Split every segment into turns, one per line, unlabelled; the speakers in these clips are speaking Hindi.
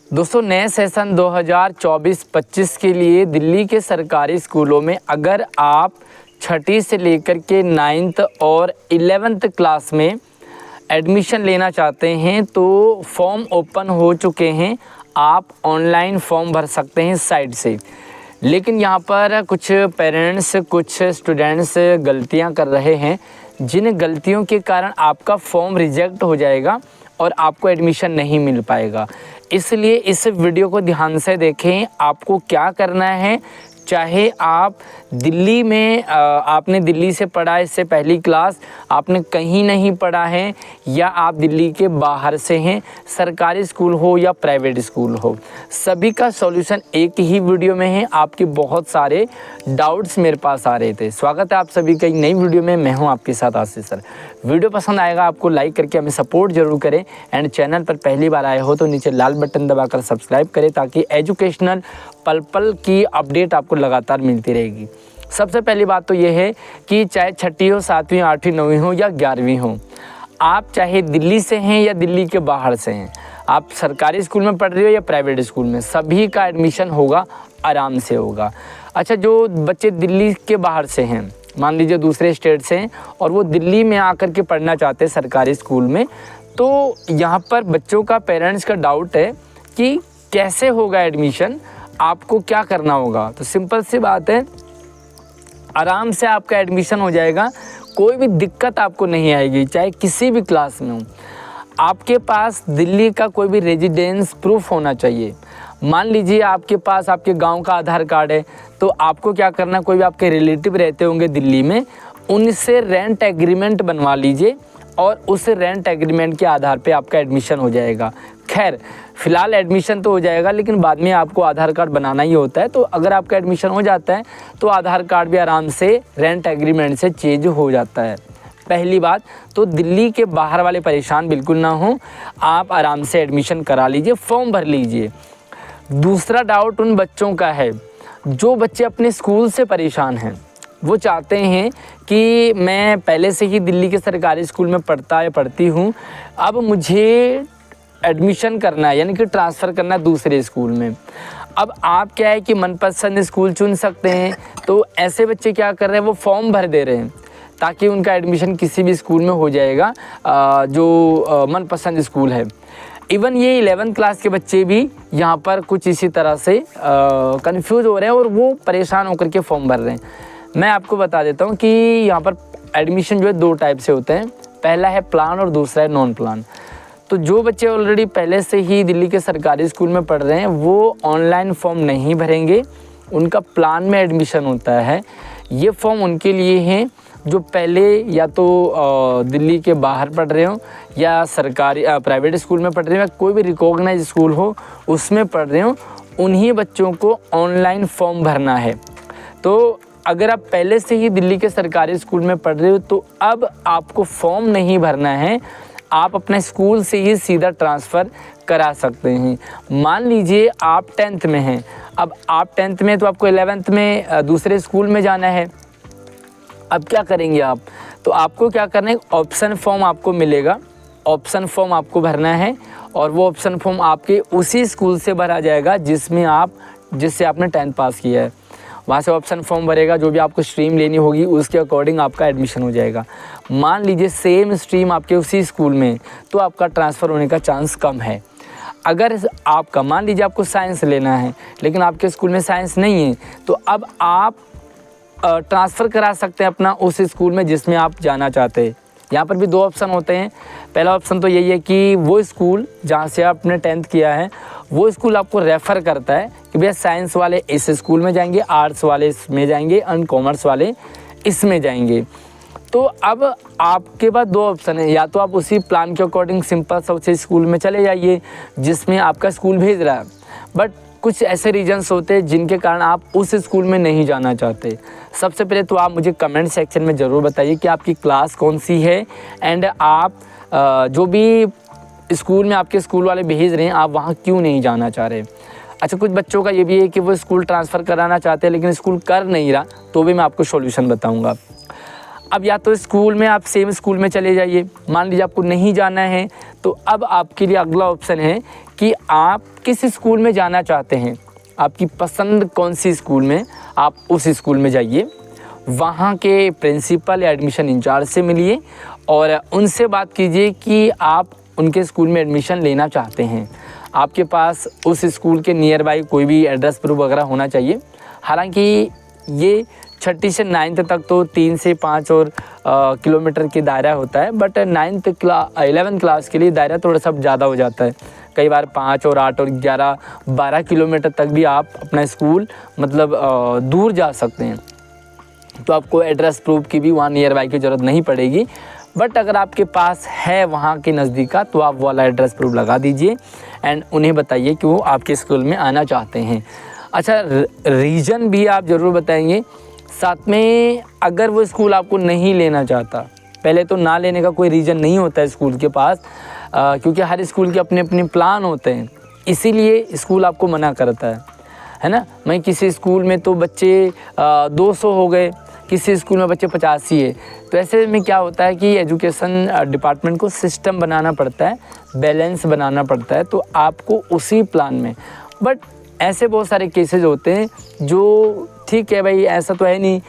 दोस्तों नए सेशन 2024-25 के लिए दिल्ली के सरकारी स्कूलों में अगर आप छठी से लेकर के 9th और 11th क्लास में एडमिशन लेना चाहते हैं तो फॉर्म ओपन हो चुके हैं। आप ऑनलाइन फॉर्म भर सकते हैं साइट से। लेकिन यहाँ पर कुछ पेरेंट्स कुछ स्टूडेंट्स गलतियाँ कर रहे हैं, जिन गलतियों के कारण आपका फॉर्म रिजेक्ट हो जाएगा और आपको एडमिशन नहीं मिल पाएगा। इसलिए इस वीडियो को ध्यान से देखें। आपको क्या करना है, चाहे आप दिल्ली में आपने दिल्ली से पढ़ा है, इससे पहली क्लास आपने कहीं नहीं पढ़ा है, या आप दिल्ली के बाहर से हैं, सरकारी स्कूल हो या प्राइवेट स्कूल हो, सभी का सॉल्यूशन एक ही वीडियो में है। आपके बहुत सारे डाउट्स मेरे पास आ रहे थे। स्वागत है आप सभी का एक नई वीडियो में। मैं हूं आपके साथ आशीष सर। वीडियो पसंद आएगा आपको लाइक करके हमें सपोर्ट जरूर करें, एंड चैनल पर पहली बार आए हो तो नीचे लाल बटन दबाकर सब्सक्राइब करें, ताकि एजुकेशनल पल पल की अपडेट आपको लगातार मिलती रहेगी। सबसे पहली बात तो ये है कि चाहे छठी हो, 7वीं, 8वीं, 9वीं हो या 11वीं हो, आप चाहे दिल्ली से हैं या दिल्ली के बाहर से हैं, आप सरकारी स्कूल में पढ़ रहे हो या प्राइवेट स्कूल में, सभी का एडमिशन होगा, आराम से होगा। अच्छा, जो बच्चे दिल्ली के बाहर से हैं, मान लीजिए दूसरे स्टेट से हैं और वो दिल्ली में आकर के पढ़ना चाहते हैं सरकारी स्कूल में, तो यहाँ पर बच्चों का पेरेंट्स का डाउट है कि कैसे होगा एडमिशन, आपको क्या करना होगा। तो सिंपल सी बात है, आराम से आपका एडमिशन हो जाएगा, कोई भी दिक्कत आपको नहीं आएगी, चाहे किसी भी क्लास में हो। आपके पास दिल्ली का कोई भी रेजिडेंस प्रूफ होना चाहिए। मान लीजिए आपके पास आपके गांव का आधार कार्ड है, तो आपको क्या करना, कोई भी आपके रिलेटिव रहते होंगे दिल्ली में, उनसे रेंट एग्रीमेंट बनवा लीजिए और उस रेंट एग्रीमेंट के आधार पे आपका एडमिशन हो जाएगा। खैर फ़िलहाल एडमिशन तो हो जाएगा, लेकिन बाद में आपको आधार कार्ड बनाना ही होता है। तो अगर आपका एडमिशन हो जाता है तो आधार कार्ड भी आराम से रेंट एग्रीमेंट से चेंज हो जाता है। पहली बात तो दिल्ली के बाहर वाले परेशान बिल्कुल ना हो, आप आराम से एडमिशन करा लीजिए, फॉर्म भर लीजिए। दूसरा डाउट उन बच्चों का है जो बच्चे अपने स्कूल से परेशान हैं। वो चाहते हैं कि मैं पहले से ही दिल्ली के सरकारी स्कूल में पढ़ता या पढ़ती हूँ, अब मुझे एडमिशन करना है, यानी कि ट्रांसफ़र करना है दूसरे स्कूल में। अब आप क्या है कि मनपसंद स्कूल चुन सकते हैं, तो ऐसे बच्चे क्या कर रहे हैं, वो फॉर्म भर दे रहे हैं ताकि उनका एडमिशन किसी भी स्कूल में हो जाएगा जो मनपसंद स्कूल है। इवन ये 11th क्लास के बच्चे भी यहाँ पर कुछ इसी तरह से कंफ्यूज हो रहे हैं और वो परेशान होकर के फॉर्म भर रहे हैं। मैं आपको बता देता हूँ कि यहाँ पर एडमिशन जो है 2 टाइप से होते हैं। पहला है प्लान और दूसरा है नॉन प्लान। तो जो बच्चे ऑलरेडी पहले से ही दिल्ली के सरकारी स्कूल में पढ़ रहे हैं वो ऑनलाइन फॉर्म नहीं भरेंगे, उनका प्लान में एडमिशन होता है। ये फॉर्म उनके लिए हैं जो पहले या तो दिल्ली के बाहर पढ़ रहे हो या सरकारी प्राइवेट स्कूल में पढ़ रहे हो या कोई भी रिकॉग्नाइज स्कूल हो उसमें पढ़ रहे हो, उन्हीं बच्चों को ऑनलाइन फॉर्म भरना है। तो अगर आप पहले से ही दिल्ली के सरकारी स्कूल में पढ़ रहे हो तो अब आपको फॉर्म नहीं भरना है, आप अपने स्कूल से ही सीधा ट्रांसफ़र करा सकते हैं। मान लीजिए आप 10th में हैं, अब आप 10th में तो आपको 11th में दूसरे स्कूल में जाना है। अब क्या करेंगे आप, तो आपको क्या करना है, ऑप्शन फॉर्म आपको मिलेगा, ऑप्शन फॉर्म आपको भरना है और वो ऑप्शन फॉर्म आपके उसी स्कूल से भरा जाएगा जिससे आपने 10th पास किया है। वहाँ से ऑप्शन फॉर्म भरेगा, जो भी आपको स्ट्रीम लेनी होगी उसके अकॉर्डिंग आपका एडमिशन हो जाएगा। मान लीजिए सेम स्ट्रीम आपके उसी स्कूल में, तो आपका ट्रांसफ़र होने का चांस कम है। अगर आपका मान लीजिए आपको साइंस लेना है लेकिन आपके स्कूल में साइंस नहीं है, तो अब आप ट्रांसफ़र करा सकते हैं अपना उस स्कूल में जिसमें आप जाना चाहते हैं। यहाँ पर भी 2 ऑप्शन होते हैं। पहला ऑप्शन तो यही है कि वो स्कूल जहाँ से आपने 10th किया है वो स्कूल आपको रेफ़र करता है कि भैया साइंस वाले इस स्कूल में जाएंगे, आर्ट्स वाले इसमें जाएंगे और कॉमर्स वाले इसमें जाएंगे। तो अब आपके पास 2 ऑप्शन है, या तो आप उसी प्लान के अकॉर्डिंग सिंपल सा उसी स्कूल में चले जाइए जिसमें आपका स्कूल भेज रहा है, बट कुछ ऐसे रीजन्स होते हैं जिनके कारण आप उस स्कूल में नहीं जाना चाहते। सबसे पहले तो आप मुझे कमेंट सेक्शन में ज़रूर बताइए कि आपकी क्लास कौन सी है, एंड आप जो भी स्कूल में आपके स्कूल वाले भेज रहे हैं आप वहाँ क्यों नहीं जाना चाह रहे। अच्छा, कुछ बच्चों का ये भी है कि वो स्कूल ट्रांसफ़र कराना चाहते हैं लेकिन स्कूल कर नहीं रहा, तो भी मैं आपको सॉल्यूशन बताऊँगा। अब या तो स्कूल में आप सेम स्कूल में चले जाइए, मान लीजिए आपको नहीं जाना है तो अब आपके लिए अगला ऑप्शन है कि आप किस स्कूल में जाना चाहते हैं, आपकी पसंद कौन सी स्कूल में, आप उस स्कूल में जाइए, वहाँ के प्रिंसिपल या एडमिशन इंचार्ज से मिलिए और उनसे बात कीजिए कि आप उनके स्कूल में एडमिशन लेना चाहते हैं। आपके पास उस स्कूल के नियर बाई कोई भी एड्रेस प्रूफ वगैरह होना चाहिए। हालांकि ये 6ठी से 9th तक तो 3 से 5 और किलोमीटर की दायरा होता है, बट 11th क्लास के लिए दायरा थोड़ा सा ज़्यादा हो जाता है। कई बार 5 और 8 और 11, 12 किलोमीटर तक भी आप अपना स्कूल मतलब दूर जा सकते हैं, तो आपको एड्रेस प्रूफ की भी वहाँ नियर बाई की ज़रूरत नहीं पड़ेगी। बट अगर आपके पास है वहाँ के नज़दीक का तो आप वो वाला एड्रेस प्रूफ लगा दीजिए एंड उन्हें बताइए कि वो आपके स्कूल में आना चाहते हैं। अच्छा, रीज़न भी आप ज़रूर बताएंगे साथ में। अगर वो स्कूल आपको नहीं लेना चाहता, पहले तो ना लेने का कोई रीज़न नहीं होता है स्कूल के पास, क्योंकि हर स्कूल के अपने अपने प्लान होते हैं, इसीलिए स्कूल आपको मना करता है ना। मैं किसी स्कूल में तो बच्चे 200 हो गए, किसी स्कूल में बच्चे 85 है, तो ऐसे में क्या होता है कि एजुकेशन डिपार्टमेंट को सिस्टम बनाना पड़ता है, बैलेंस बनाना पड़ता है, तो आपको उसी प्लान में। बट ऐसे बहुत सारे केसेस होते हैं जो ठीक है भाई, ऐसा तो है नहीं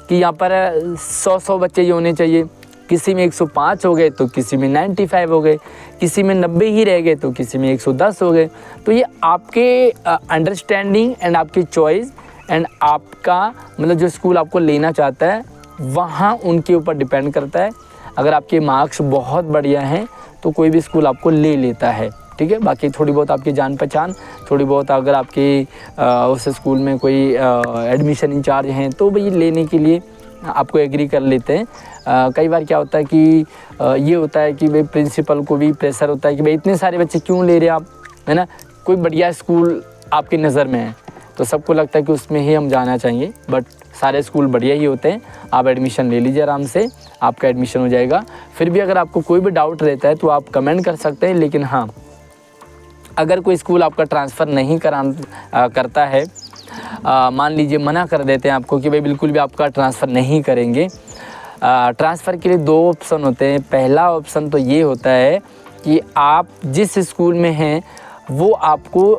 कि यहाँ पर 100 बच्चे ही होने चाहिए, किसी में 105 हो गए तो किसी में 95 हो गए, किसी में 90 ही रह गए तो किसी में 110 हो गए। तो ये आपके अंडरस्टैंडिंग एंड आपकी चॉइस एंड आपका मतलब जो स्कूल आपको लेना चाहता है वहाँ उनके ऊपर डिपेंड करता है। अगर आपके मार्क्स बहुत बढ़िया हैं तो कोई भी स्कूल आपको ले लेता है, ठीक है। बाकी थोड़ी बहुत आपकी जान पहचान, थोड़ी बहुत अगर आपके उस स्कूल में कोई एडमिशन इंचार्ज हैं तो भाई लेने के लिए आपको एग्री कर लेते हैं। कई बार क्या होता है कि ये होता है कि भाई प्रिंसिपल को भी प्रेशर होता है कि भाई इतने सारे बच्चे क्यों ले रहे हैं आप, है ना। कोई बढ़िया स्कूल आपकी नज़र में है तो सबको लगता है कि उसमें ही हम जाना चाहिए, बट सारे स्कूल बढ़िया ही होते हैं। आप एडमिशन ले लीजिए आराम से, आपका एडमिशन हो जाएगा। फिर भी अगर आपको कोई भी डाउट रहता है तो आप कमेंट कर सकते हैं, लेकिन हाँ, अगर कोई स्कूल आपका ट्रांसफ़र नहीं करता है, मान लीजिए मना कर देते हैं आपको कि भाई बिल्कुल भी आपका ट्रांसफ़र नहीं करेंगे। ट्रांसफ़र के लिए 2 ऑप्शन होते हैं। पहला ऑप्शन तो ये होता है कि आप जिस स्कूल में हैं वो आपको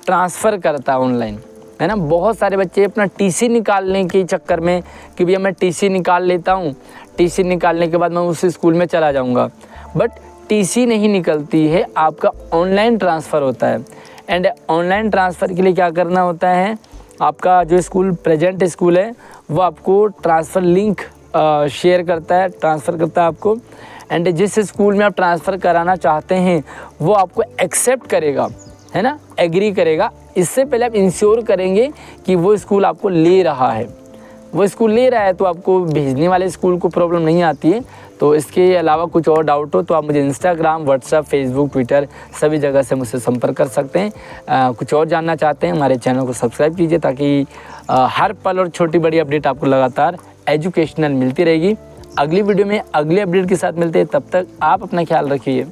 ट्रांसफ़र करता है ऑनलाइन, है ना। बहुत सारे बच्चे अपना टीसी निकालने के चक्कर में कि भैया मैं टीसी निकाल लेता हूँ, टीसी निकालने के बाद मैं उस स्कूल में चला जाऊँगा, बट टीसी नहीं निकलती है, आपका ऑनलाइन ट्रांसफ़र होता है। एंड ऑनलाइन ट्रांसफ़र के लिए क्या करना होता है, आपका जो स्कूल प्रेजेंट स्कूल है वो आपको ट्रांसफ़र लिंक शेयर करता है, ट्रांसफ़र करता है आपको। एंड जिस स्कूल में आप ट्रांसफ़र कराना चाहते हैं वो आपको एक्सेप्ट करेगा, है ना, एग्री करेगा। इससे पहले आप इंश्योर करेंगे कि वो स्कूल आपको ले रहा है। वो स्कूल ले रहा है तो आपको भेजने वाले स्कूल को प्रॉब्लम नहीं आती है। तो इसके अलावा कुछ और डाउट हो तो आप मुझे इंस्टाग्राम, व्हाट्सएप, फेसबुक, ट्विटर सभी जगह से मुझसे संपर्क कर सकते हैं। कुछ और जानना चाहते हैं हमारे चैनल को सब्सक्राइब कीजिए ताकि हर पल और छोटी बड़ी अपडेट आपको लगातार एजुकेशनल मिलती रहेगी। अगली वीडियो में अगले अपडेट के साथ मिलते हैं, तब तक आप अपना ख्याल रखिए।